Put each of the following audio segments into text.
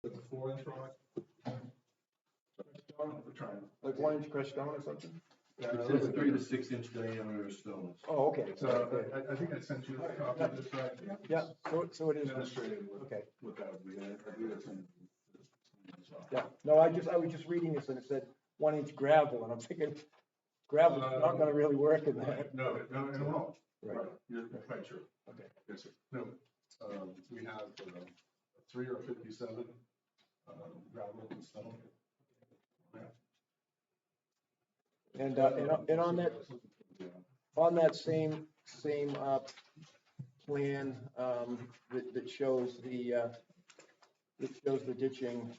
With a 4-inch rock. We're trying. Like 1-inch crushed stone or something? Yeah, It a says little bit 3 to bigger. 6 inch diameter stones. Oh, okay. So I think I sent you a copy of this, right? Yeah, so it is. Illustrated with, Okay. with that would be, I believe it's in. Yeah, no, I was just reading this and it said 1-inch gravel and I'm thinking gravel's not gonna really work in that. No, it won't. Right. You're quite sure. Okay. Yes, sir. No, we have a 3 or 57 gravel and stone. And on that same plan, that shows the ditching,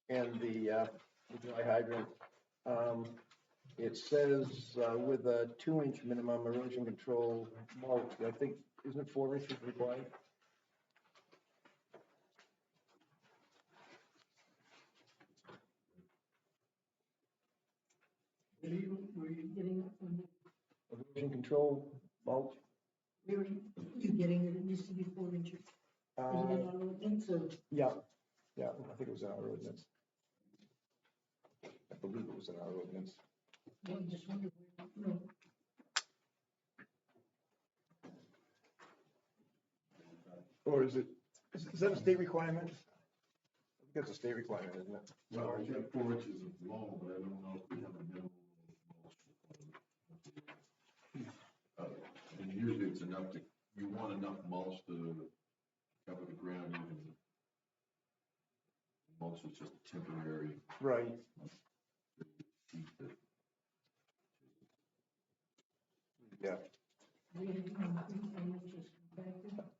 and the dry hydrant, it says, with a 2-inch minimum erosion control mulch, I think, isn't it 4 inches required? Where are you getting it from? Erosion control mulch? Where are you getting it? It needs to be 4 inches. Is it in our ordinance or? Yeah, I think it was in our ordinance. I believe it was in our ordinance. I just wondered where, no. Or is that a state requirement? I think that's a state requirement, isn't it? Well, I got 4 inches of long, but I don't know if we have a minimum mulch requirement. And usually it's enough to, you want enough mulch to cover the ground even. Mulch is just temporary. Right. Yeah.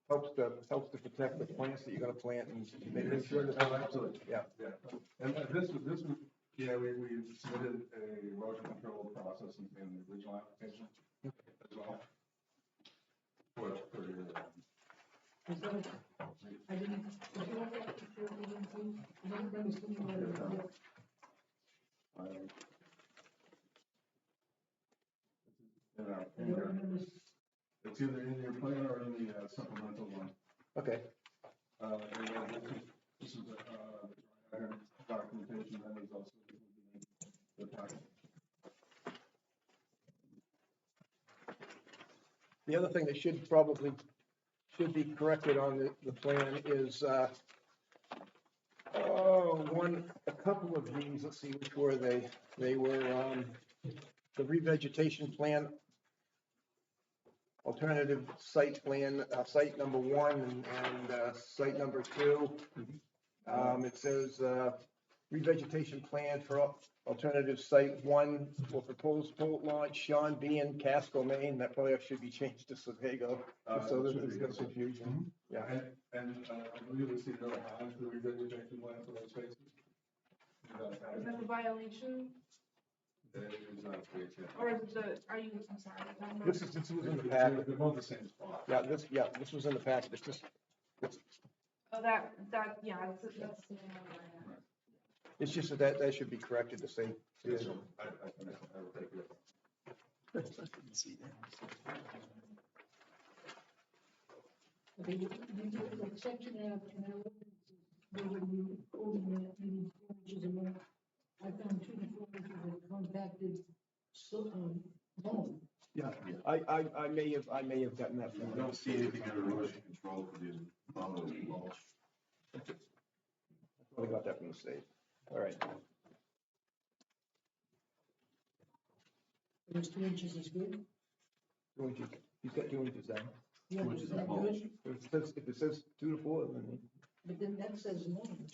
Helps to protect the plants that you're gonna plant and make sure that. Absolutely. Yeah. Yeah. And this was, yeah, we submitted a erosion control process in the original application as well. For your, I didn't, if you want that picture of the thing, I don't remember seeing it. I don't remember. it's either in your plan or in the supplemental one. Okay. And then this is the iron documentation that is also in the packet. The other thing that should be corrected on the plan is, a couple of these, let's see, which were they? They were, the revegetation plan, alternative site plan, site number 1 and site number 2. It says, revegetation plan for alternative site 1 for proposed boat launch, Sean Behen, Casco, Maine. That probably should be changed to Sevago, so there's no confusion. Yeah. And I believe the city already has the revegetation plan for those spaces. Is that a violation, It is not space yet. or is it are you, I'm sorry. This was in the packet. They're both the same spot. Yeah, this was in the packet. It's just, Oh, yeah, that's the one I have. it's just that should be corrected to say. Yes, sir. I will take it. Okay, the section out, and I looked, where you holding that, you need 4 inches or more. I found 2 to 4 inches of compacted, bone. Yeah, I may have gotten that You from. don't see anything in erosion control for the amount of mulch. I got that from the state. All right. Those 2 inches is good. 2 inches. He's got 2 inches down. Yeah, 2 is inches of that mulch. good? If it says 2 to 4, then, But then that says loan.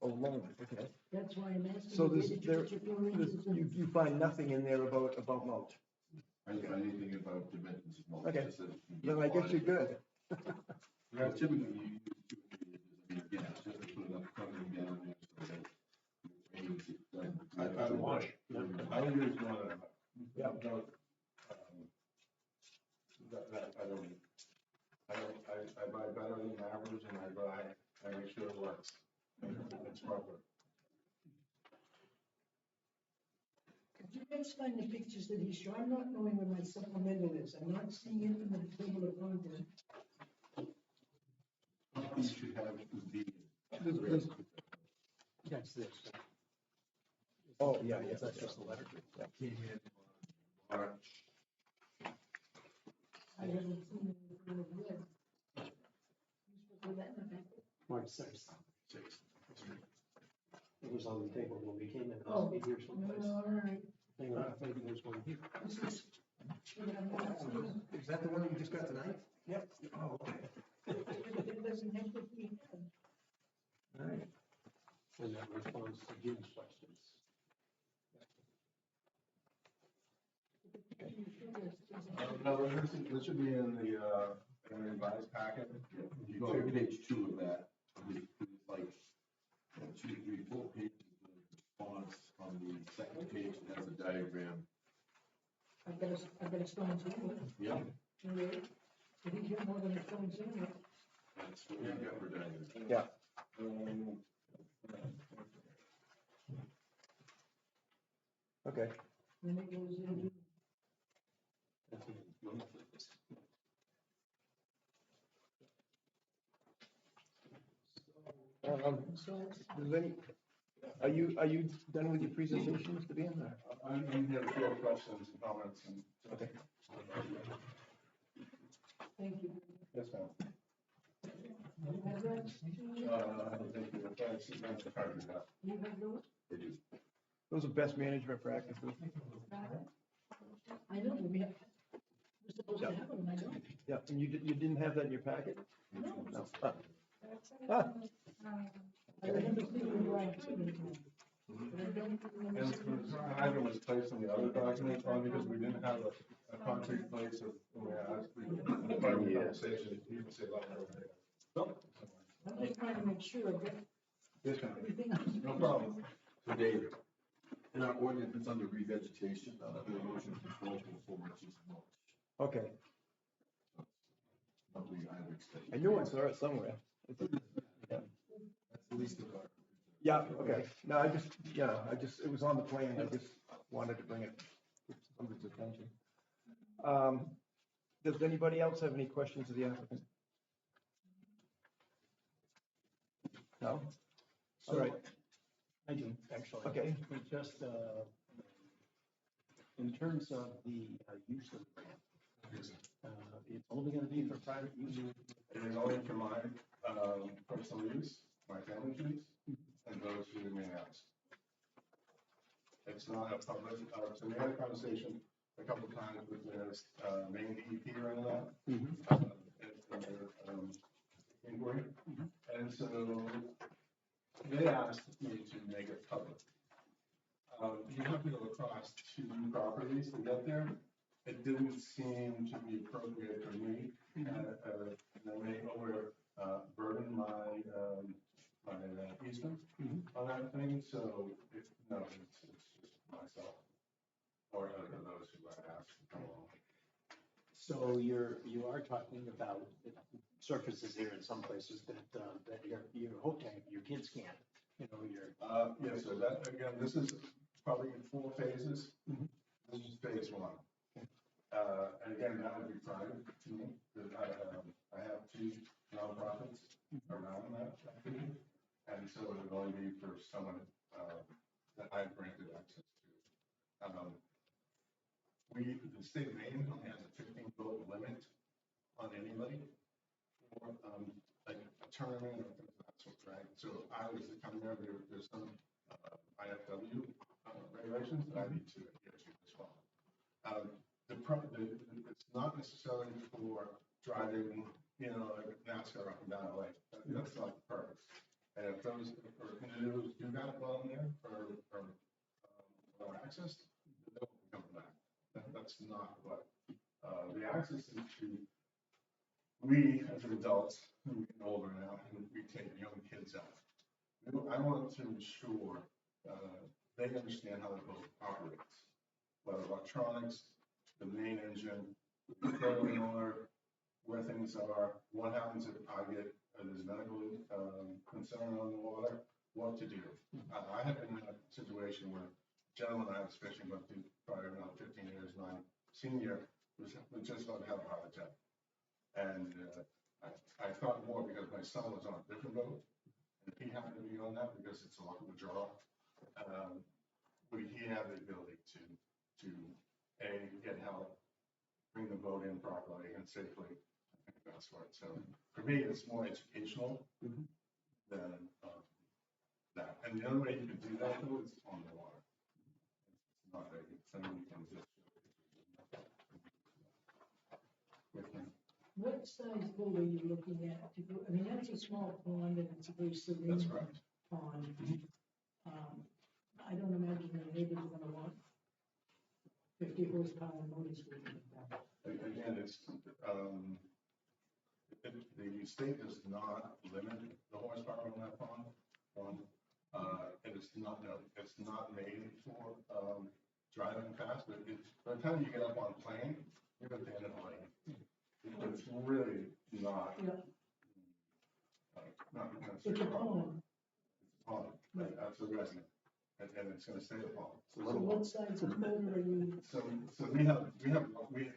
oh, long, okay. That's why I'm asking. So you, where there's, did you there, get your 4 inches in? you find nothing in there about mulch. I didn't find anything about dimensions of mulch. Okay. It says Then I guess you're good. Well, typically you use 2 inches. I mean, again, it's just to put enough covering down there so that. I wash. I use one. Yeah. I buy better than average, and I make sure it works. It's proper. Could you guys find the pictures that he showed? I'm not knowing where my supplemental is. I'm not seeing it in the table of contents. You should have the. That's this. Oh, yeah, yeah. That's just the letter. Yeah. Came in on March, I haven't seen anything yet. You supposed to let me back. March 6th. 6th. It was on the table when we came in. Oh, Maybe here's one place. all right. Hang on, maybe there's one here. This is. Is that the one you just got tonight? Yep. Oh, okay. It doesn't have to be. All right. And that responds to Jim's questions. No, this should be in the revised packet. You go to page 2 of that, it's like 2, 3, 4 pages of response. On the second page, it has a diagram. I better stone it. Yeah. Really? If you get more than a stone in it, That's what we got for diagram. Yeah. Okay. then it goes into. That's one of those. Does any, are you done with your presentation, Mr. Bean? I'm here to field questions and comments and. Okay. Thank you. Yes, ma'am. You have that? Thank you. Thanks. Thanks for covering that. You have those? They do. Those are best management practices. I know, we're supposed to have them, I know. Yeah, and you didn't have that in your packet? No. No. Ah. I remember seeing the right signature. But I don't remember And seeing the item was placed in the other document, only because we didn't have a concrete place of, when I asked, part of the conversation, you can say a lot more. I'm just trying to make sure that Yes, ma'am. everything else. No problem. So Dave, in our ordinance, it's under revegetation, the erosion control for 4 inches of mulch. Okay, Something I would expect. I knew I saw it somewhere. That's the least of our. Yeah, okay, no, it was on the plan, I just wanted to bring it to somebody's attention. Does anybody else have any questions of the applicant? No? All right, I do, actually. okay, It just, in terms of the use of the land, it's only gonna be for private use. It is only for my personal use, my family's use, and those who remain asked. It's not a public, so we had a conversation a couple of times with the main DEP around that. At their inquiry, and so they asked me to make it public. You have to go across 2 properties to get there. It didn't seem to be appropriate for me, and I may overburden my easement on that thing, so it's just myself or those who I asked to come along. So you are talking about surfaces here in some places that you hope to, your kids can't, Yes, so that, again, this is probably in 4 phases. This is phase 1. And again, that would be private to me, because I have 2 nonprofits around that activity. And so it would only be for someone that I've granted access to. The state of Maine only has a 15-vote limit on anybody for like a tournament or things of that sort, right? So I was to come there, there's some IFW regulations that I need to adhere to as well. It's not necessarily for driving, like NASCAR up and down LA. That's not the purpose. And if those individuals do that while I'm there for access, they won't be coming back. That's not what the access is to. We as adults, who get older now, and we take young kids out. I want to ensure they understand how the boat operates, whether electronics, the main engine, the trailing motor, where things are, what happens if I get there's medical concern on the water, what to do. I have been in a situation where a gentleman I was fishing with probably around 15 years, my senior, was just about to have a heart attack. And I thought more because my son was on a different boat, and he happened to be on that because it's a luck of the draw. But he had the ability to get help, bring the boat in properly and safely. I think that's what, so for me, it's more educational than that. And the only way you can do that though is on the water. It's not like somebody can just. What size boat are you looking at to go, I mean, that's a small pond and it's a very That's serene right. pond. I don't imagine the neighbors are gonna want 50 horsepower motors with them. Again, it's, the state does not limit the horsepower on that pond. And it's not, no, it's not made for, driving fast, but by the time you get up on plane, you're at the end of the lane. It's really not, Yeah, not. it's a pond. It's a pond, that's a resident, and it's gonna stay a pond. So what size of motor are you, So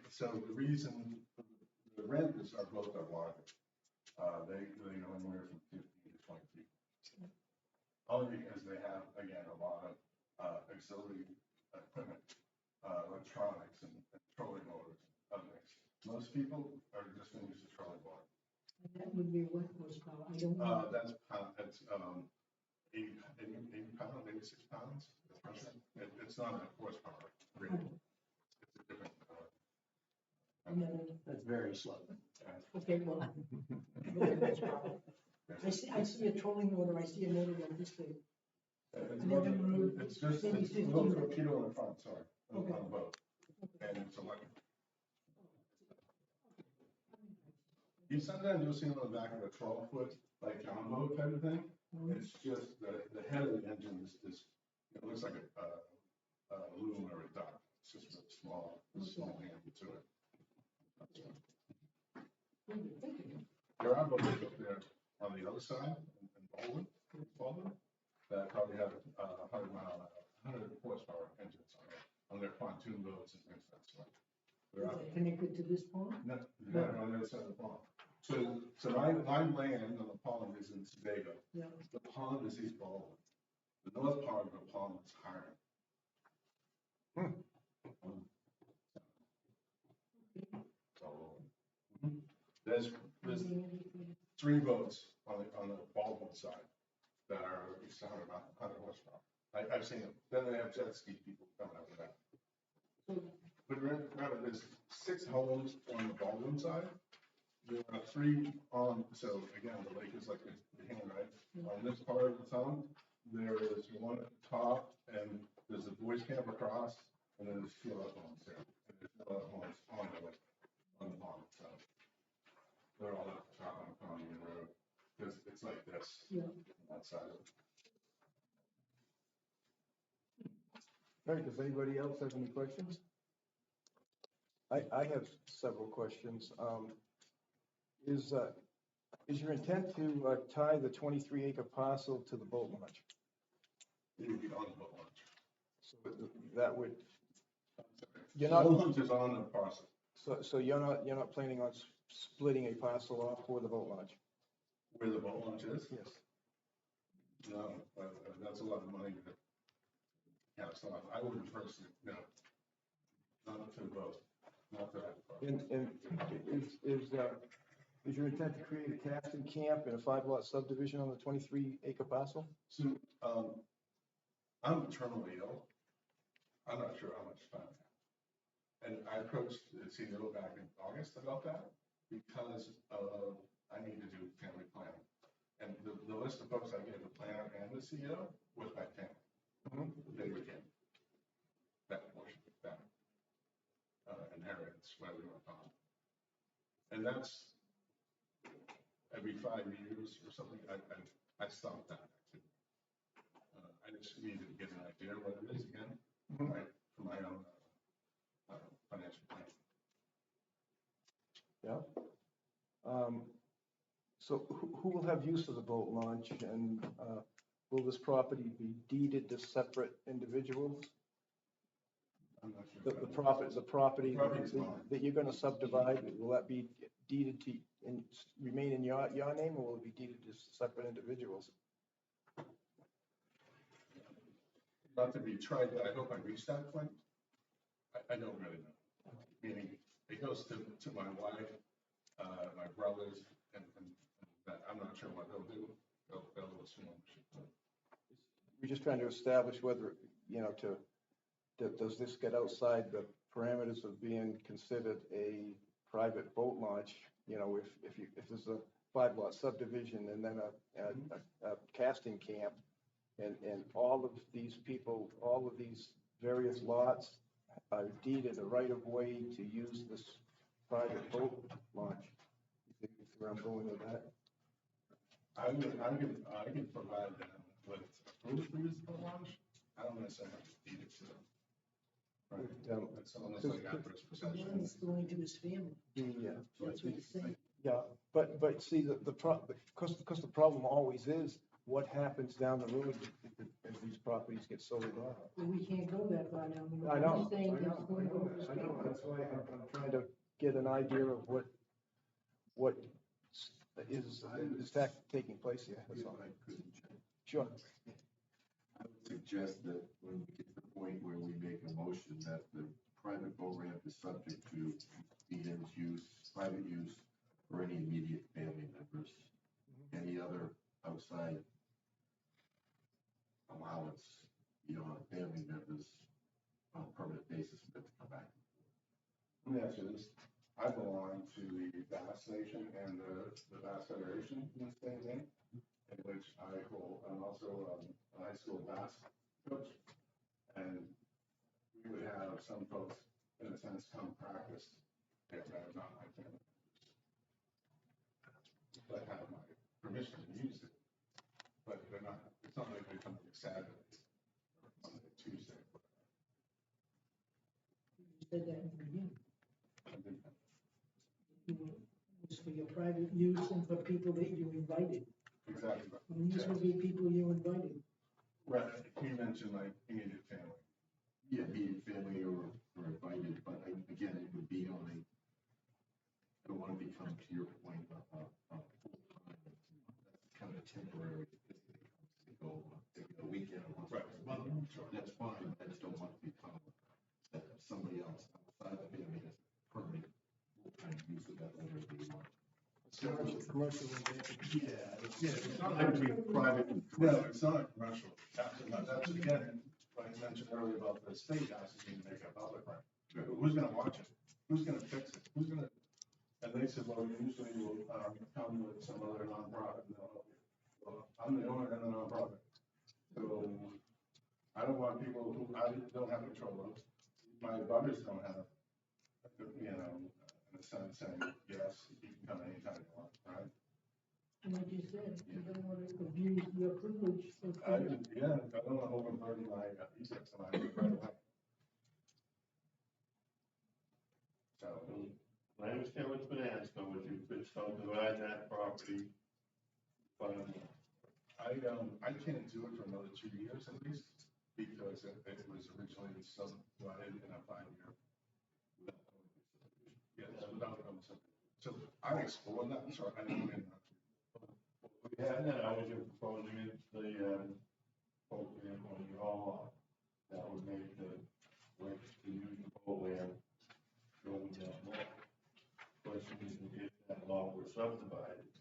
so the reason, the renters are both are larger. They go anywhere from 15 to 20 feet. Only because they have, again, a lot of, auxiliary equipment, electronics and trolling motors, other things. Most people are just gonna use the trolling motor. that would be what horsepower? I don't know. That's 80 pounds, 86 pounds. It's not a horsepower, really. It's a different, No. That's very slow. Okay, well. I see a trolling motor, I see a motor like this big. It's just a Maybe little 15. torpedo in the front, sorry, on Okay. the boat. And it's electric. You sometimes you'll see on the back of a 12-foot, like John boat type of thing. It's just the head of the engine is it looks like a loom or a duck. It's just a small hand to it. There are boats up there on the other side in Baldwin, that probably have 100 horsepower engines on their pontoon boats and things like that. They're out there. Connected to this pond? No, they're on the other side of the pond. So my land on the pond is in Sedago. Yeah. The pond is East Baldwin. The north part of the pond is Hiram. There's 3 boats on the Baldwin side that are at least 100 horsepower. I've seen them. Then they have jet ski people coming up with that. But remember, there's 6 homes on the Baldwin side. There are 3 on, so again, the lake is like the hand, right? On this part of the town, there is one at the top, and there's a boys camp across, and then there's 2 other homes there. And there's no other homes on the lake, on the pond, so. They're all at the top on the pond, because it's like this, Yeah. on that side of it. All right, does anybody else have any questions? I have several questions. Is your intent to tie the 23-acre parcel to the boat launch? It would be on the boat launch. So that would, The you're not, boat launch is on the parcel. so you're not planning on splitting a parcel off for the boat launch? Where the boat launch is? Yes. No, that's a lot of money to have, so I wouldn't personally, no. Not to the boat, not to that part. And is your intent to create a casting camp and a 5-lot subdivision on the 23-acre parcel? So, I'm terminally ill. I'm not sure how much time I have. And I approached the CEO back in August about that because I need to do family planning. And the list of folks I gave the planner and the CEO was my family. They were getting that portion, that inheritance, whatever you want to call it. And that's every 5 years or something. I stopped that activity. I just needed to get an idea what it is again, right, for my own financial plan. Yeah. So who will have use of the boat launch, and will this property be deeded to separate individuals? I'm not sure. The property Property's mine. that you're gonna subdivide, will that be deeded to, and remain in your name, or will it be deeded to separate individuals? Not to be trite, but I hope I reach that point. I don't really know. Meaning, it goes to my wife, my brothers, and I'm not sure what they'll do. They'll assume ownership. We're just trying to establish whether, does this get outside the parameters of being considered a private boat launch? If there's a 5-lot subdivision and then a casting camp, and all of these people, all of these various lots are deeded a right of way to use this private boat launch. You think where I'm going with that? I can provide them with proof for use of launch. I don't necessarily have to feed it to them. Right. It's almost like adverse possession. Money's going to his family. That's what it's saying. Yeah, but see, because the problem always is what happens down the road if these properties get sold off. But we can't go that far now. I know, He's saying I know, it's going over his I know, family. that's why I'm trying to get an idea of what is taking place here, that's If all. I could check. Sure. I would suggest that when we get to the point where we make a motion that the private boat ramp is subject to Behen's use, private use, or any immediate family members, any other outside allowance beyond family members on a permanent basis for it to come back. Let me ask you this. I belong to the Bass Nation and the Bass Federation in the state name, in which I'm also a high school bass coach. And we would have some folks, in a sense, come practice if they're not my family members. But have my permission to use it. But they're not, it's not like they come on Saturday, or Monday, Tuesday. You said that in the beginning. I think that- It was for your private use and for people that you invited. Exactly. And these would be people you invited. Right, you mentioned like immediate family. Yeah, immediate family or invited, but again, it would be on I don't want to become, to your point, full-time. That's kind of temporary. They go a weekend or once a month. Sure. That's fine. I just don't want to become somebody else outside the family that's permanent full-time use of that whatever they want. Commercial. Yeah, it's not That would be private. No, it's not commercial. Absolutely not. That's again, what I mentioned earlier about the state asking me to make a public right. Who's gonna watch it? Who's gonna fix it? Who's gonna? And they said, well, usually we'll come with some other nonprofit and they'll help you. Well, I'm the owner and the nonprofit. So I don't want people who I don't have control of. My brothers don't have, in a sense, saying, yes, you can come anytime you want, right? And like you said, you don't want to abuse your privilege. I don't want to overburden my ethos and my right away. So, I understand what's been asked, but would you could subdivide that property? I can't do it for another 2 years at least, because it was originally subdivided in a 5-year. Yes, without so I explored that, so I know in Yeah, and then I was just proposing it, program on your law, that would make the usable land going that law. Question is, if that law were subdivided,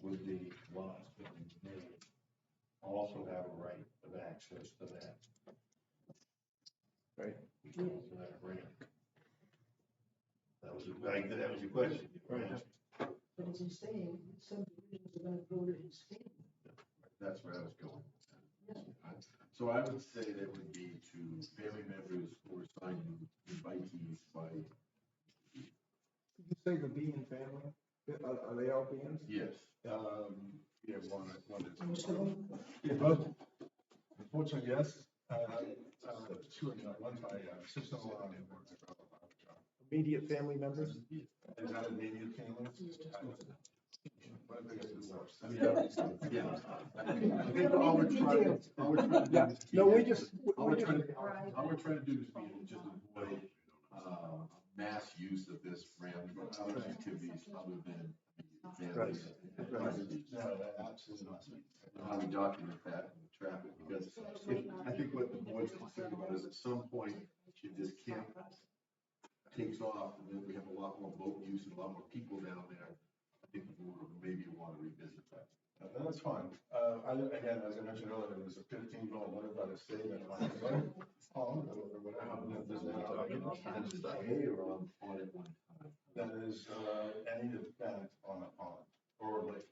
would the lots that we made also have a right of access to that? Right. Because of that ramp. That was your question. You were asking. But as he's saying, subdivisions are gonna go to his family. That's where I was going. So I would say that would be to family members or assigned invitees by, Did you say the Behen family? Are they all Behens? yes. yeah, one And is. so, Yeah, both. Unfortunately, yes. Two of them, one's my sister-in-law and one's my brother. Immediate family members? Is that immediate family? What if they get divorced? I mean, yeah. I think all we're trying to do Yeah, is. no, we just, All we're trying to, Right. all we're trying to do is just avoid, mass use of this ramp for other activities other than families. No, absolutely not. How we document that in traffic, because I think what the board was concerned about is at some point, if this camp takes off, and then we have a lot more boat use and a lot more people down there, I think the board would maybe want to revisit that. That's fine. Again, as I mentioned earlier, it was a 15-year-old letter by the state and I was like, oh, whatever. If there's any documents, And it's the hay or on at one time. that is, any event on a pond or lake.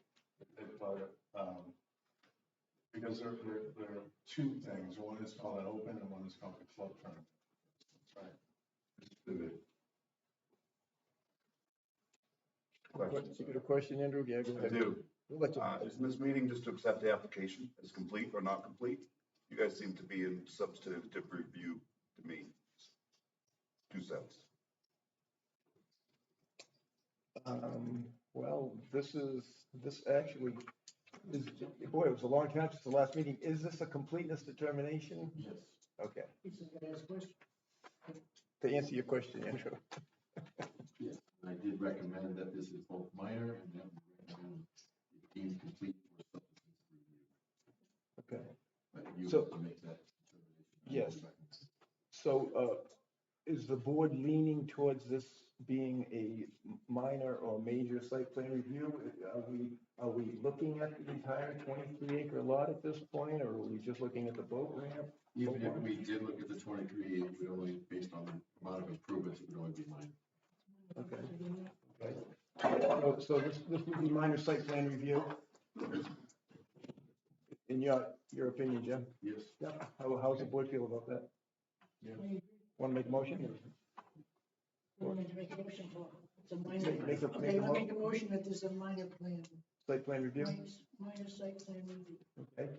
Because there are two things. One is called an open and one is called a club tournament. Right. You got a question, Andrew? Yeah, go I ahead. do. We'll let you- Is this meeting just to accept the application as complete or not complete? You guys seem to be in substantive review to me. 2 cents. Well, this actually is, boy, it was a long time since the last meeting. Is this a completeness determination? Yes. Okay, It's a guy's question. to answer your question, Andrew. Yes, and I did recommend that this is both minor and then recommend it deemed complete for substance review. Okay. But you So- have to make that determination. Yes. So, is the board leaning towards this being a minor or major site plan review? Are we looking at the entire 23-acre lot at this point, or are we just looking at the boat ramp? Even if we did look at the 23, it would only, based on the amount of improvements, it would only be minor. Okay. So this would be minor site plan review? In your opinion, Jim? Yes. Yeah. How's the board feel about that? Want to make a motion? We wanted to make a motion for, it's a minor, Make a- they make a motion that there's a minor plan, Site plan review? minor site plan review. Okay.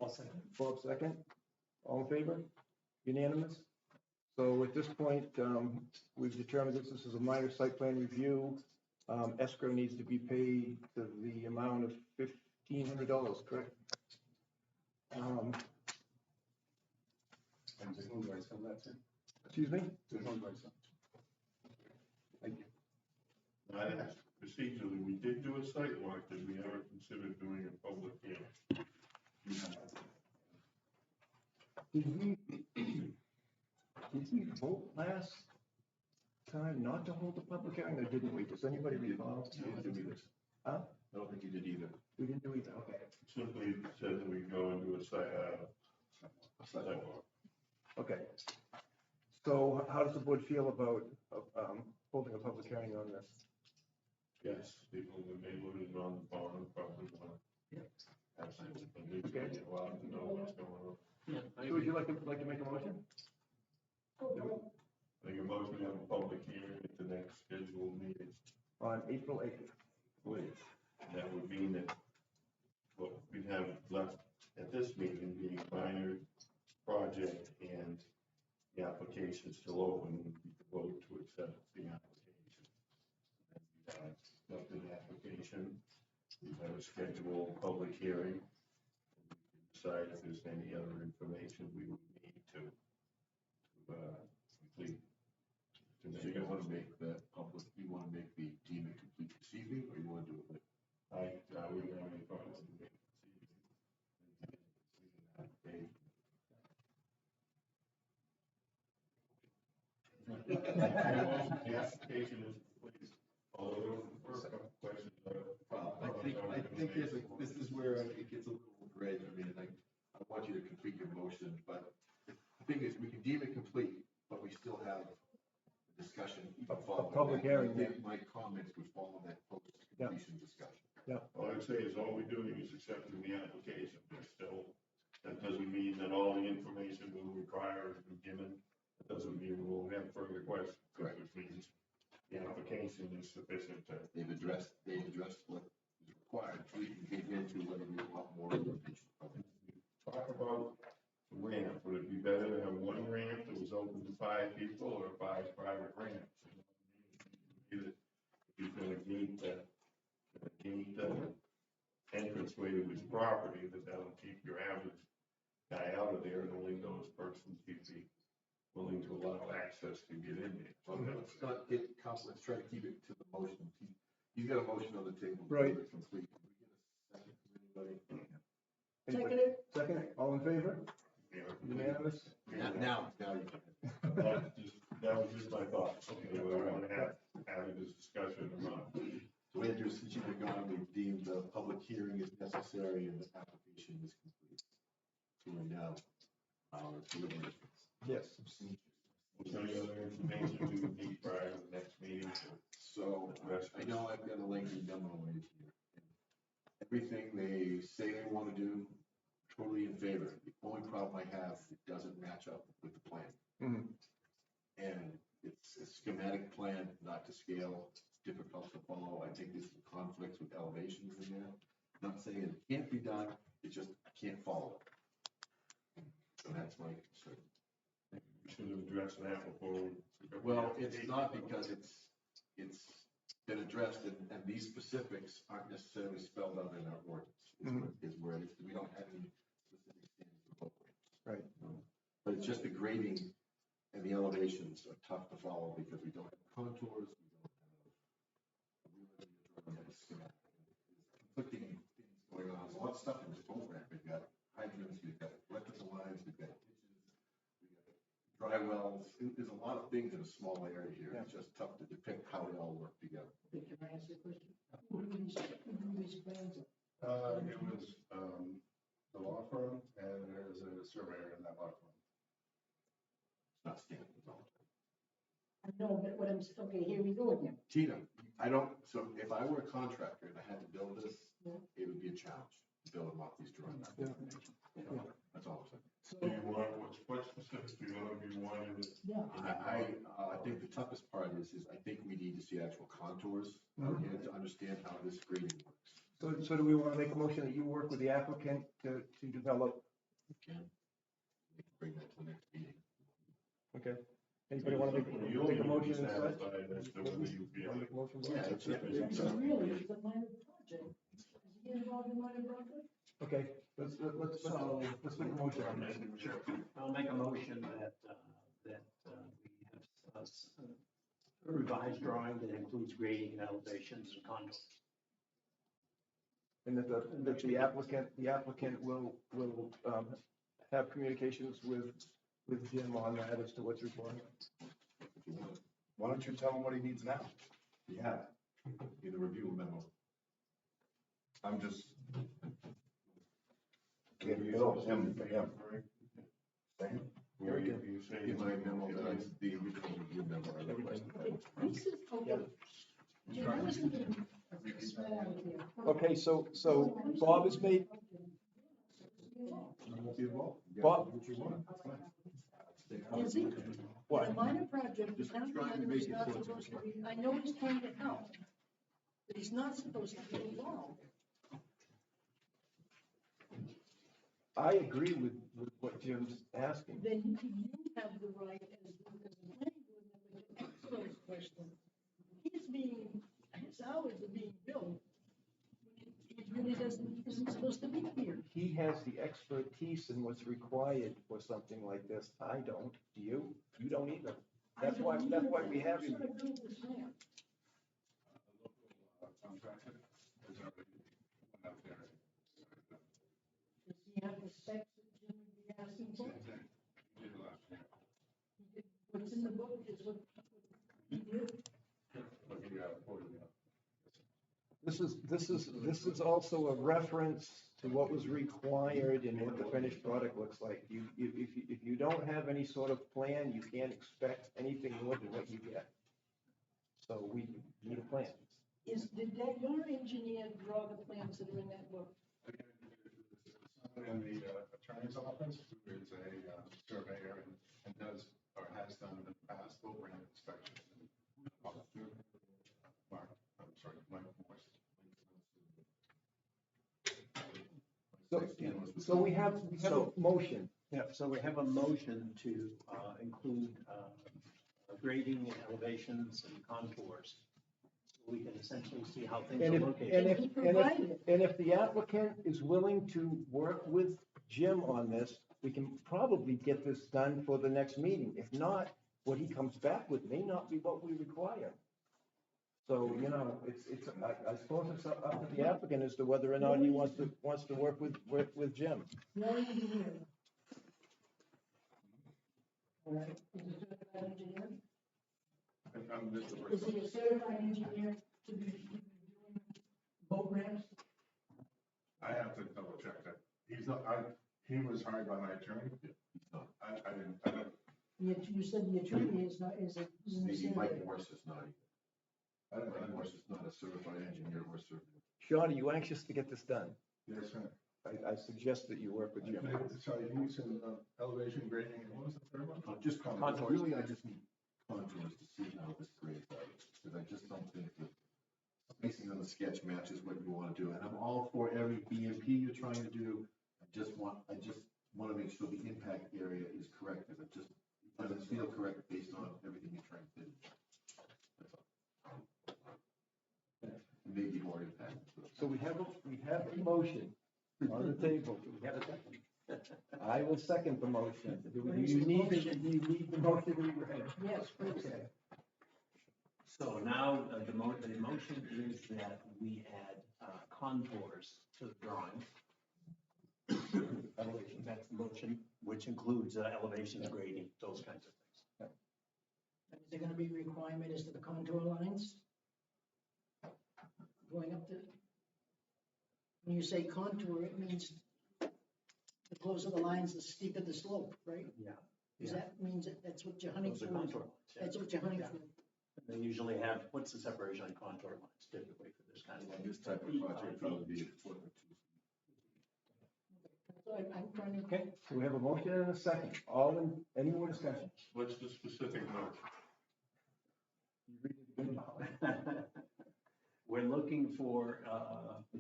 I'll second. Bob second. All in favor? Unanimous? So at this point, we've determined that this is a minor site plan review. Escrow needs to be paid to the amount of $1,500, correct? And to whom do I send that to? Excuse me? To whom do I send? Thank you. I asked procedurally, we did do a site walk, did we ever consider doing a public hearing? Did we vote last time not to hold a public hearing, or didn't we? Does anybody recall? You didn't do either. Huh? I don't think you did either. We didn't do either, okay. Simply said that we go and do a site walk. Okay. So how does the board feel about holding a public hearing on this? Yes, people in the neighborhood and on the farm probably want to. Absolutely. At least Okay. get a lot to know what's going on. So would you like to make a motion? Make a motion to have a public hearing at the next scheduled meeting. On April 8th. Please. That would mean that what we have left at this meeting being minor project and the application still open, we could vote to accept the application. And we have left an application, we have a scheduled public hearing. And we can decide if there's any other information we would need to complete. So you want to make that public, you want to make the deem it complete this evening, or you want to do it later? I wouldn't have any problems with it. The application is complete. All of those questions Well, I think this is where it gets a little gray. I mean, I want you to complete your motion, but the thing is, we can deem it complete, but we still have a discussion. A following public that. hearing, I think my comments would follow that post-completion discussion. All I'd say is all we're doing is accepting the application, but still, that doesn't mean that all the information we'll require has been given. That doesn't mean we won't have further questions, Correct. which means the application is sufficient to. They've addressed what is required, so we can dig into whether we want more information. Talk about the ramp. Would it be better to have one ramp that was open to 5 people or 5 private ramps? If you're gonna gate the entranceway to his property, that'll keep your average guy out of there and only those persons he'd be willing to allow access to get in there. Well, let's not get complicated, let's try to keep it to the motion. He's got a motion on the table. Right. To complete. Can we get a second from anybody? Anybody? Seconded? Second, all in favor? Unanimous? Now you can. That was just my thought, okay, we want to have this discussion about. So Andrew, since you've been gone, we've deemed the public hearing is necessary and the application is complete. So we're now, our deliberations. Yes. We'll tell you other information we would need prior to the next meeting. So I know I've got a lengthy memo in here. Everything they say they want to do, totally in favor. The only problem I have, it doesn't match up with the plan. Mhm. And it's a schematic plan, not to scale, difficult to follow. I think there's some conflicts with elevations in there. Not saying it can't be done, it's just I can't follow it. So that's my concern. We should have addressed that before. Well, it's not because it's been addressed and these specifics aren't necessarily spelled out in our ordinance. Is where it is. We don't have any specific standards for boat ramps. Right. But it's just the grading and the elevations are tough to follow because we don't have contours, we don't have schematic. There's conflicting things going on. There's a lot of stuff in this boat ramp. We've got hydrants, we've got electrical lines, we've got ditches, we've got dry wells. There's a lot of things in a small area here. It's just tough to depict how they all work together. Can I ask you a question? Who drew these plans? It was, the law firm, and there's a surveyor in that law firm. It's not standard. It's all. I know, but what I'm, okay, here we go again. Tina, so if I were a contractor and I had to build this, it would be a challenge to build them off these drawings. Yeah. That's all I'm saying. Do you want, what specifics do you want to be wanting to? Yeah. And I think the toughest part is I think we need to see actual contours out here to understand how this grading works. So do we want to make a motion that you work with the applicant to develop? Again, we can bring that to the next meeting. Okay. Anybody want to make a motion and such? Satisfied as to whether you feel. Make a motion? Yeah, it's- It's really, it's a minor project. Is he involved in minor project? Okay, let's make a motion on this. Sure. I'll make a motion that we have a revised drawing that includes grading and elevations and contours. And that the applicant will have communications with Jim on that as to what's required. If you want. Why don't you tell him what he needs now? Yeah, in the review memo. I'm just. Can't be all him. Same. Where you say. In my memo, that's the original review memo. I requested. Okay, this is, okay. Jim, I was thinking a small idea. Okay, so Bob has made, You won't be involved. You Bob- got what you want. That's fine. Is he? What? In a minor project, the Just town trying to planner make is it not closer. supposed to be, I know he's trying to help, but he's not supposed to be involved. I agree with what Jim's asking. Then you have the right as the planning board member to ask those questions. He's being, his hours are being billed. He really isn't supposed to be here. He has the expertise in what's required for something like this. I don't. Do you? You don't either. That's why we have him. Should I build this man? Contractor is already out there. Does he have the specs that Jim would be asking for? Same thing. We did last year. What's in the book is what he did. But he quoted me. This is also a reference to what was required and what the finished product looks like. If you don't have any sort of plan, you can't expect anything more than what you get. So we need a plan. Did your engineer draw the plans that are in that book? Someone in the attorney's office who is a surveyor and does, or has done in the past, boat ramp inspections. Mark, I'm sorry, Mike Morse. So we have a motion. Yeah, so we have a motion to include grading and elevations and contours. So we can essentially see how things And are if, located. and He if, provided it. and if the applicant is willing to work with Jim on this, we can probably get this done for the next meeting. If not, what he comes back with may not be what we require. So, I suppose it's up to the applicant as to whether or not he wants to work with Jim. Your engineer. All right, is he a certified engineer? I'm just the Is he a certified engineer to be doing boat ramps? I have to double check that. He's not, he was hired by my attorney. I don't, You said the attorney is not, isn't a Maybe Mike certified. Morse is not, Mike Morse is not a certified engineer or certified. Sean, are you anxious to get this done? yes, sir. I suggest that you work with Jim. Sorry, you said elevation grading, and what was the third one? Just contours. Contours. Really, I just need contours to see how this grades out, because I just don't think that spacing on the sketch matches what you want to do. And I'm all for every BMP you're trying to do. I just want to make sure the impact area is correct, because it doesn't feel correct based on everything you're trying to do. That's all. Maybe more impact. So we have a motion on the table. Do we have a second? I will second the motion. Do you need the motion to be read? Yes, please. Okay. So now the motion is that we add contours to the drawings. Elevation, that's the motion, which includes elevations, grading, those kinds of things. Is there gonna be a requirement as to the contour lines? Going up the, when you say contour, it means the closer the lines, the steeper the slope, right? Yeah. Does that means that's what you're hunting Those are for? contour lines. Yeah. That's what you're hunting Yeah. for? They usually have, what's the separation on contour lines typically for this kind of On thing? this type of project, probably be a foot or two. So I'm trying to. Okay, so we have a motion and a second. Any more discussion? What's the specific motion? You read it again. We're looking for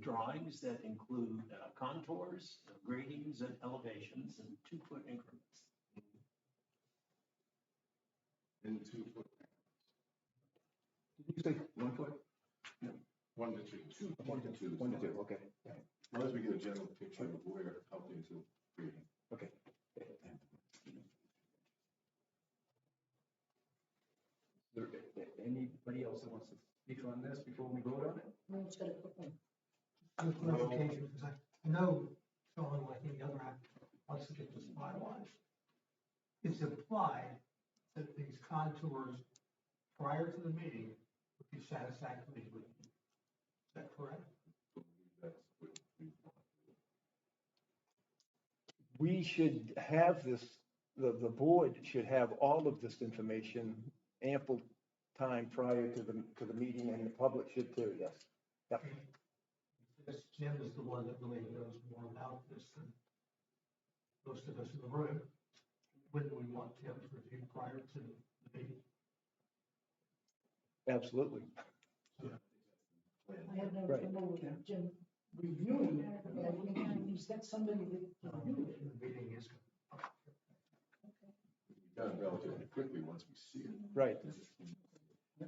drawings that include contours, gradings, and elevations in 2-foot increments. In 2 foot, Did you say 1 foot? 1 to 2. 1 to 2. 1 to 2, okay. As long as we get a general picture of where, how things are grading. Okay. Is there anybody else that wants to speak on this before we vote on it? No, it's got a quick one. Just clarification, because I know Sean, like any other applicant, wants to get this finalized. It's implied that these contours prior to the meeting would be satisfactory with you. Is that correct? That's what we want. We should have this, the board should have all of this information ample time prior to the meeting, and the public should too, yes. Yep. Because Jim is the one that really knows more about this than most of us in the room. When do we want Tim to review prior to the meeting? Absolutely. I have no Right. trouble with Jim reviewing it, but I think he's got somebody that can do it. The meeting is. Done relatively quickly once we see it. Right.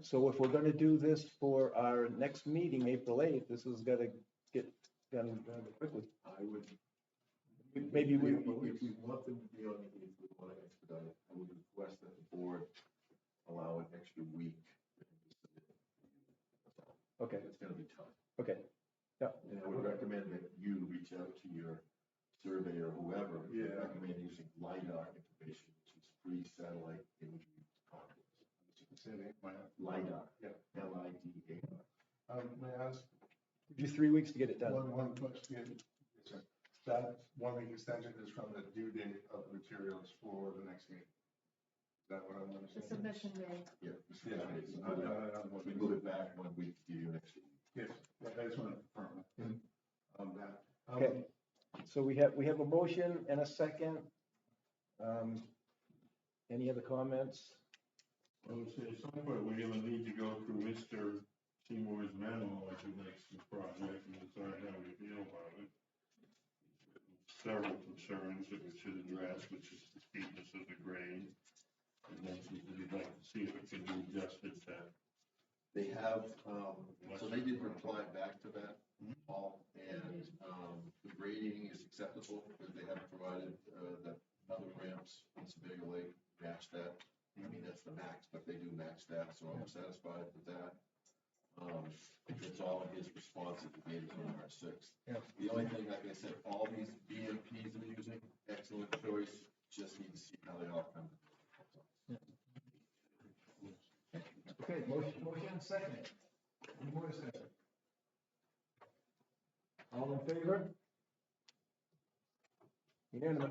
So if we're gonna do this for our next meeting, April 8th, this is gonna get done quickly. I would. Maybe we. If we want them to be on, if we want to expedite it, I would request that the board allow an extra week. Okay, It's gonna be tough. okay. Yeah. And I would recommend that you reach out to your surveyor or whoever. I Yeah. recommend using LiDAR information, which is free satellite imagery contours. Say it, LiDAR. Yeah. LIDAR. May I ask 3 weeks to get it done. one question? Yes, sir. That 1 week extension is from the due date of materials for the next meeting. Is that what I'm The understanding? submission day. Yeah. Yeah. We move it back 1 week to give you an extra week. Yes, I just want to confirm that. Okay. So we have a motion and a second. Any other comments? I would say at some point, we're gonna need to go through Mr. Seymour's memo as he makes the project and decide how we feel about it. Several concerns that we should address, which is the steepness of the grade. And then we'd like to see if it can be adjusted to. They have, so they did reply back to that, Paul, and, the grading is acceptable, because they have provided, that other ramps in Sebago Lake match that. I mean, that's the max, but they do match that, so I'm satisfied with that. It's all in his response that he gave us on March 6th. Yeah. The only thing, like I said, all these BMPs they're using, excellent choice, just need to see how they all come. Motion and second. Any more discussion? All in favor? Unanimous.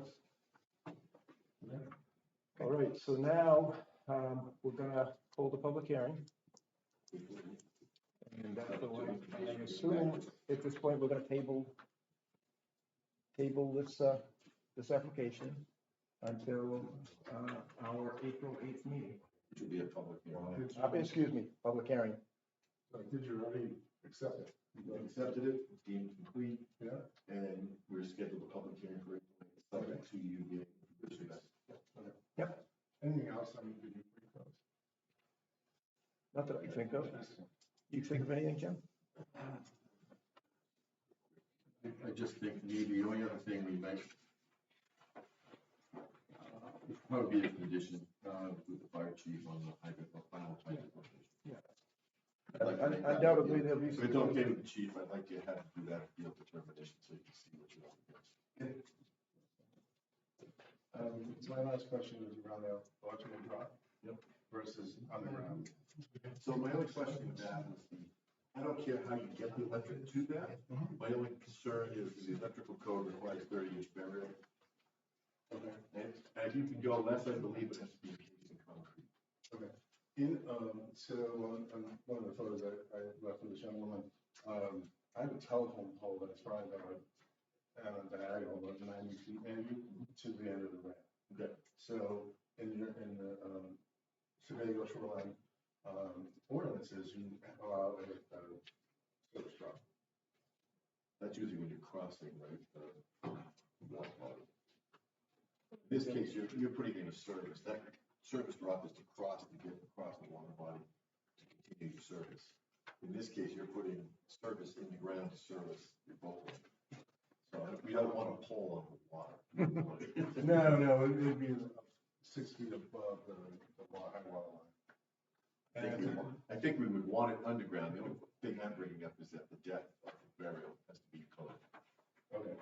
All right, so now, we're gonna hold a public hearing. And that's the one, I assume at this point, we're gonna table this application until, our April 8th meeting. Which would be a public hearing. Excuse me, public hearing. So did you already accept it? We accepted it, deemed complete, Yeah? and we're scheduled a public hearing for it, subject to you being. Yep. Anything else I need to do for you? Not that I can think of. You think of anything, Jim? I just think maybe the only other thing we might, probably be a condition, with the fire chief on the hydrant, the final hydrant location. Yeah. I'd like to make that- Undoubtedly, there'll be If some. it's okay with the chief, I'd like to have to do that field determination so you can see what you're up against. My last question is around the electrical drop. Yep. Versus underground. So my only question with that is I don't care how you get the electric to that. My only concern is the electrical code requires 30-inch burial. Okay. And if you can go less, I believe it has to be encased in concrete. Okay. So on one of the photos I left with the gentleman, I have a telephone pole that's probably about, diagonal, about 90 feet maybe, to the end of the ramp. Okay. So in the Sebago shoreline, ordinances, you allow a service drop. That's usually when you're crossing, right? Water body. In this case, you're putting in a service. That service drop is to cross to get across the water body to continue your service. In this case, you're putting service in the ground to service your boat. So we don't want a pole on the water. No, it'd be 6 feet above the high water line. I think we would want it underground. The only thing I'm bringing up is that the depth of the burial has to be coded. Okay,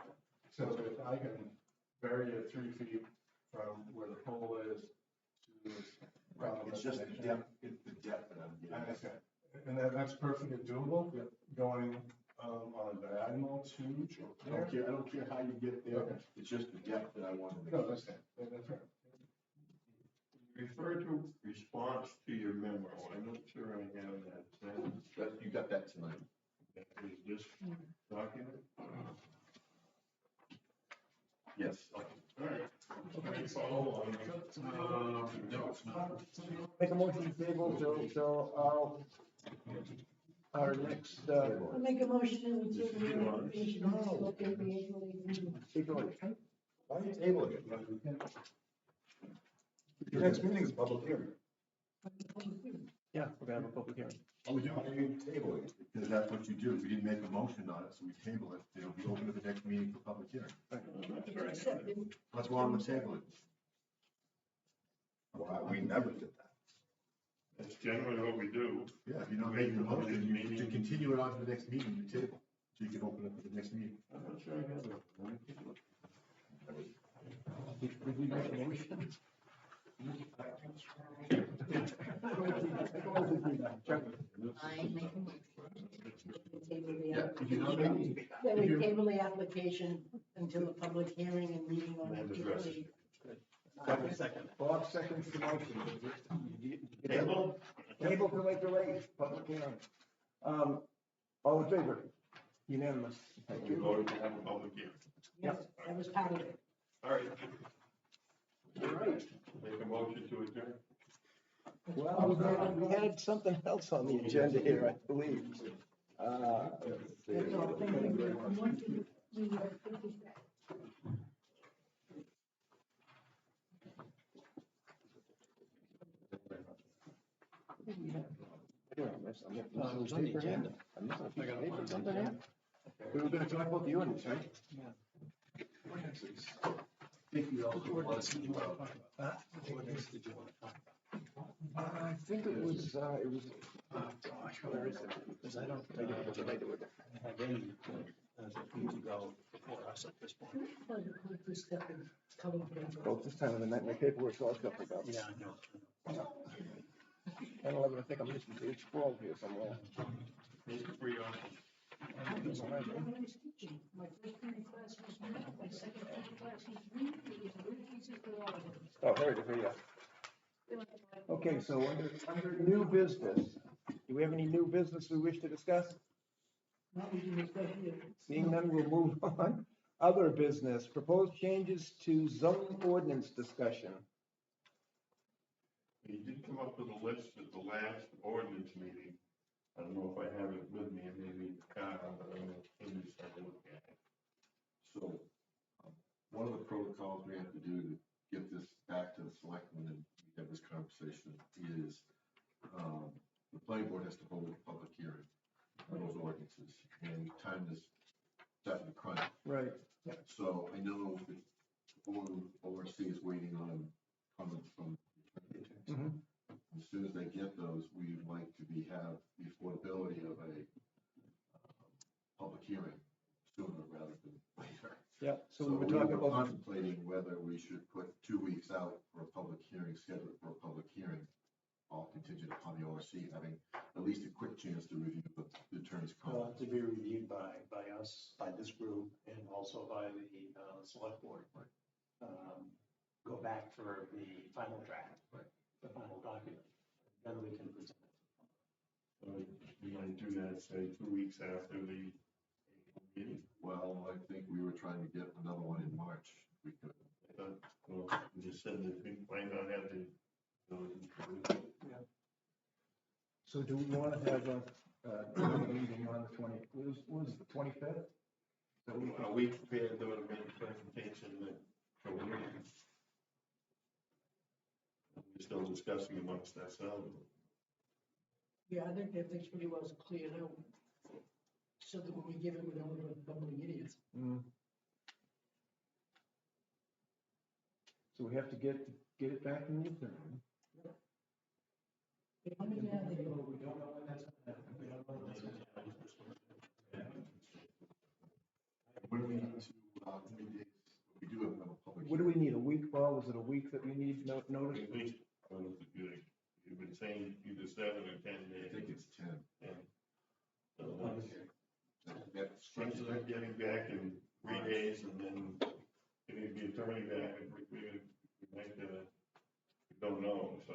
so if I can bury it 3 feet from where the pole is to. It's just the depth, it's the depth that I'm I getting. understand, and that's perfectly doable, going on a diagonal to I don't care how you get there. Okay. It's just the depth that I want to make. No, I understand, that's right. Refer to response to your memo. I'm not sure I have that. You got that tonight. Is this document? Yes. All right. Okay, follow on. No, it's not. Make a motion to table till our next, I'll make a motion to take the application and look at the April 8th meeting. April 8th. Why are you tabling it? Your next meeting is a public hearing. Yeah, we're gonna have a public hearing. Oh, Why are you tabling it? Because that's what you do. We didn't make a motion on it, so we table it. It'll be open at the next meeting for public hearing. It's accepted. What's wrong with tabling? Why, we never did that. That's generally what we do. Yeah, if you're not making a motion, you to continue it on to the next meeting, you table, so you can open it for the next meeting. I'm not sure I have it. Did we make a motion? I make a motion. Table the Yeah, if you're not application. making, That we table the application until the public hearing and meeting on April 8th. Second. Bob seconds the motion. Table? Table till April 8th, public hearing. All in favor? Unanimous. Thank We you. voted to have a public hearing. Yes, that was part of it. All right. All right. Make a motion to adjourn. Well, we had something else on the agenda here, I believe. That's all. Thank you. I want you to, put this back. It was on the agenda. We were gonna talk about the ordinance, right? think we also want to, I think it was, oh gosh, where is it? Because I don't think it was related with it. I had any, need to go before us at this point. Well, you put this stuff in colored paper. Well, this time of the night, my paperwork's all scuffed up. Yeah, I know. 10, 11, I think I'm missing page 12 here somewhere. Make it free on. I was teaching. My first period class was math, my second period class was reading, it was very easy for all of them. Oh, here it is, here you go. Okay, so under new business, do we have any new business we wish to discuss? Now we can discuss it. Seeing none, we'll move on. Other business, proposed changes to zoning ordinance discussion. We did come up with a list at the last ordinance meeting. I don't know if I have it with me, and maybe in the car, but I'm gonna start to look at it. So, one of the protocols we have to do to get this back to the selectmen and have this conversation is, the planning board has to hold a public hearing on those ordinances, and time is definitely crunch. Right. So I know that ORC is waiting on comments from the attorney. Mhm. As soon as they get those, we'd like to have the affordability of a public hearing sooner rather than later. Yeah, so we So were we talking were about, contemplating whether we should put 2 weeks out for a public hearing, scheduled for a public hearing, all contingent upon the ORC having at least a quick chance to review the attorney's comments. To be reviewed by us, by this group, and also by the select board. Go back for the final draft, the final document, then we can present it. We might do that, say, 2 weeks after the meeting. Well, I think we were trying to get another one in March, if we could. I thought, well, you just said that we might not have the. so do we want to have a meeting on the was it the 25th? So we can, We prepared to make a presentation that, for the meeting. We're still discussing amongst ourselves. Yeah, I think that thing's pretty well cleared out. So that when we give it, we don't look like bumbling idiots. So we have to get it back in the attorney. How many have they? We don't know when that's gonna happen. We don't know when that's gonna happen. What do we need to, how many days, we do have another public. What do we need, a week, Paul? Is it a week that we need notice? At least, you've been saying either 7 or 10 days. I think it's 10. Yeah. So That stretches stretches out getting back in 3 days and then getting the attorney back, and we don't know, so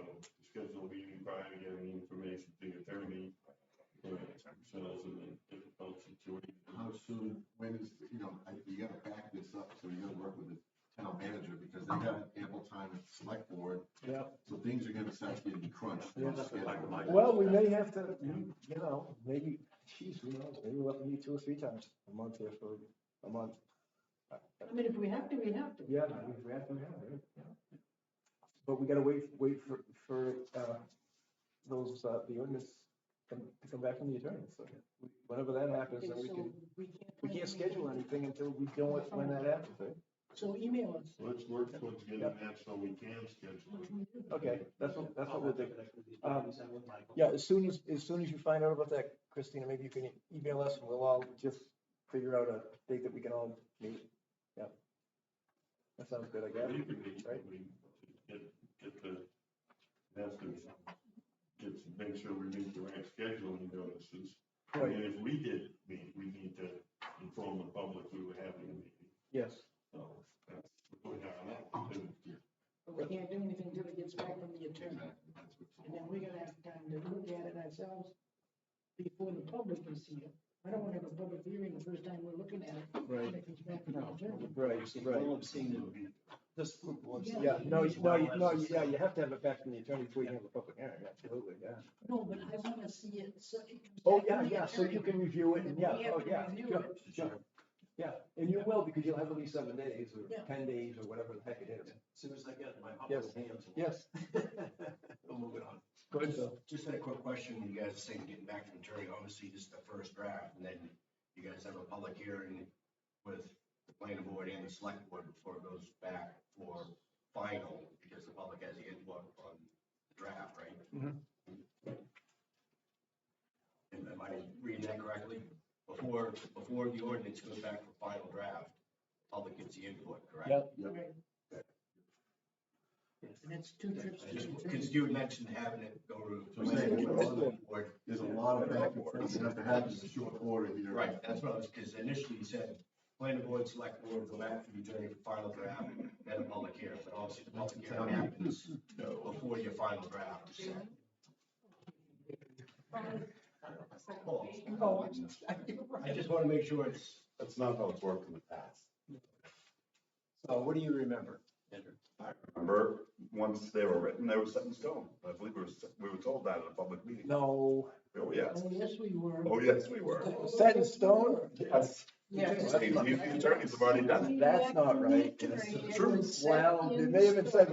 schedule a meeting prior to getting the information to the attorney. Ourselves in a difficult situation. how soon, when is, you gotta back this up, so you gotta work with the town manager, because they have ample time at the select board. Yeah. So things are gonna start getting crunched. Yeah. Schedule. Well, we may have to, maybe, geez, who knows? Maybe we'll have to meet 2 or 3 times a month here for a month. I mean, if we have to, we have to. Yeah, we have to, yeah. But we gotta wait for those, the ordinance to come back from the attorney, so whenever that happens, then we can't schedule anything until we know when that happens, right? So email us. Let's work towards getting that so we can schedule it. Okay, that's what we'll do. Yeah, as soon as you find out about that, Christina, maybe you can email us and we'll all just figure out a date that we can all meet. Yeah. That sounds good, I guess. You can meet, Right. get the, make sure we meet the right scheduling notices. Right. And if we did meet, we need to inform the public we were having a meeting. Yes. So that's what we have now. But we can't do anything until it gets back from the attorney. And then we're gonna have time to look at it ourselves before the public can see it. I don't wanna have a public hearing the first time we're looking at it. Right. When it comes back from the attorney. Right, right. We'll have seen it. This group will have seen Yeah, it. yeah, you have to have it back from the attorney before you have a public hearing, absolutely, yeah. No, but I wanna see it, so it comes Oh, back yeah, from the yeah, so you attorney. can review it, and yeah, We have oh, to yeah, review sure, it. sure. Yeah, and you will, because you'll have at least 7 days, or Yeah. 10 days, or whatever the heck it is. As soon as I get my Yes. office hands. Yes. We'll move it on. Go ahead, Phil. Just had a quick question. You guys saying getting back from attorney, obviously this is the first draft, and then you guys have a public hearing with the planning board and the select board before it goes back for final, because the public has the input on the draft, right? Mhm. And am I reading that correctly? Before the ordinance goes back for final draft, the public gets the input, correct? Yep. Right. And then That's two trips to the attorney. Because you had mentioned having it go to. So I'm saying, there's a lot of back and forth that has to happen in a short order here. Right, that's what I was, because initially you said, planning board, select board, go back to the attorney for final draft, then a public hearing, but obviously the public hearing happens before your final draft is set. Oh, I just want to make sure it's, That's not how it's worked in the past. So what do you remember, Andrew? I remember, once they were written, they were set in stone. I believe we were told that at a public meeting. No, Oh, yes. Oh, yes, we were. Oh, yes, we were. set in stone? Yes. Yes. The attorneys have already done it. That's not right. It's the truth. Well, it may have been said